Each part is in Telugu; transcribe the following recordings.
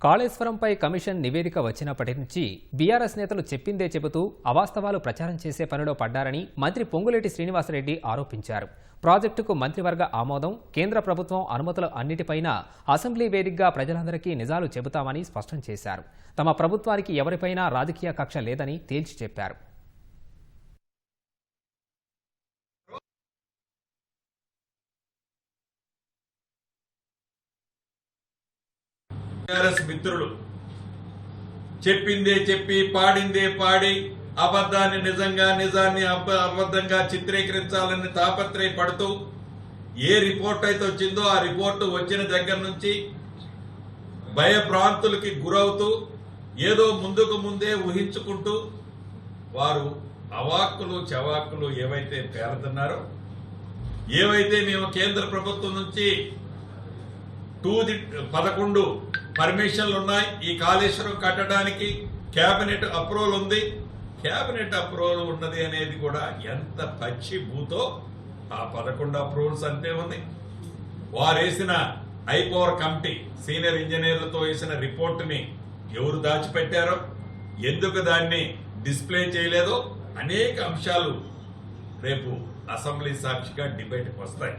కాళేశ్వరంపై కమిషన్ నివేదిక వచ్చినప్పటి నుంచి బీఆర్ఎస్ నేతలు చెప్పిందే చెబుతూ అవాస్తవాలు ప్రచారం చేసే పనిలో పడ్డారని మంత్రి పొంగులేటి శ్రీనివాసరెడ్డి ఆరోపించారు. ప్రాజెక్టుకు మంత్రివర్గ ఆమోదం, కేంద్ర ప్రభుత్వం అనుమతులు అన్నిటిపైన అసెంబ్లీ వేదికగా ప్రజలందరికీ నిజాలు చెబుతామని స్పష్టం చేశారు. తమ ప్రభుత్వానికి ఎవరిపైనా రాజకీయ కక్ష లేదని తేల్చి చెప్పారు. మిత్రులు చెప్పిందే చెప్పి పాడిందే పాడి అబద్ధాన్ని నిజంగా, నిజాన్ని అబద్ధంగా చిత్రీకరించాలని తాపత్రయపడుతూ ఏ రిపోర్ట్ అయితే వచ్చిందో ఆ రిపోర్టు వచ్చిన దగ్గర నుంచి భయభ్రాంతులకి గురవుతూ ఏదో ముందుకు ముందే ఊహించుకుంటూ వారు అవాక్కులు చవాక్కులు ఏవైతే పేరుతున్నారో, ఏవైతే మేము కేంద్ర ప్రభుత్వం నుంచి 11 పర్మిషన్లు ఉన్నాయి, ఈ కాళేశ్వరం కట్టడానికి కేబినెట్ అప్రూవల్ ఉంది, కేబినెట్ అప్రూవల్ ఉన్నది అనేది కూడా ఎంత పచ్చి భూతో ఆ 11 అప్రూవల్స్ అంతే ఉంది. వారు వేసిన ఐపవర్ కమిటీ సీనియర్ ఇంజనీర్లతో వేసిన రిపోర్టుని ఎవరు దాచిపెట్టారో, ఎందుకు దాన్ని డిస్ప్లే చేయలేదో అనేక అంశాలు రేపు అసెంబ్లీ సాక్షిగా డిబేట్కి వస్తాయి.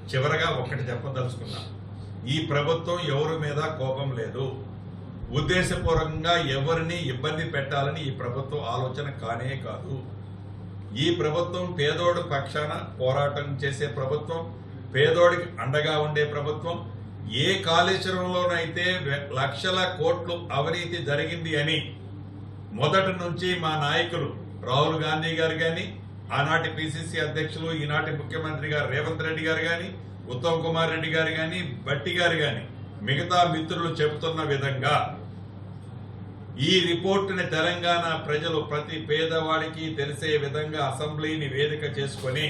చివరగా ఒకటి చెప్పదలుచుకున్నాం, ఈ ప్రభుత్వం ఎవరి మీద కోపం లేదు, ఉద్దేశపూర్వకంగా ఎవరిని ఇబ్బంది పెట్టాలని ఈ ప్రభుత్వం ఆలోచన కానే కాదు. ఈ ప్రభుత్వం పేదోడు పక్షాన పోరాటం చేసే ప్రభుత్వం, పేదోడికి అండగా ఉండే ప్రభుత్వం. ఏ కాళేశ్వరంలోనైతే లక్షల కోట్లు అవినీతి జరిగింది అని మొదటి నుంచి మా నాయకులు రాహుల్ గాంధీ గారు కానీ, ఆనాటి పిసిసి అధ్యక్షులు ఈనాటి ముఖ్యమంత్రి గారు రేవంత్ రెడ్డి గారు కానీ, ఉత్తమ్ కుమార్ రెడ్డి గారు కానీ, భట్టి గారు కానీ, మిగతా మిత్రులు చెబుతున్న విధంగా ఈ రిపోర్టుని తెలంగాణ ప్రజలు ప్రతి పేదవాడికి తెలిసే విధంగా అసెంబ్లీని వేదిక చేసుకుని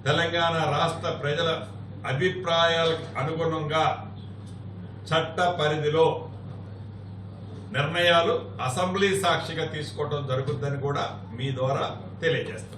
తెలంగాణ రాష్ట్ర ప్రజల అభిప్రాయాలకు అనుగుణంగా చట్ట పరిధిలో నిర్ణయాలు అసెంబ్లీ సాక్షిగా తీసుకోవడం జరుగుతుందని కూడా మీ ద్వారా తెలియజేస్తాం.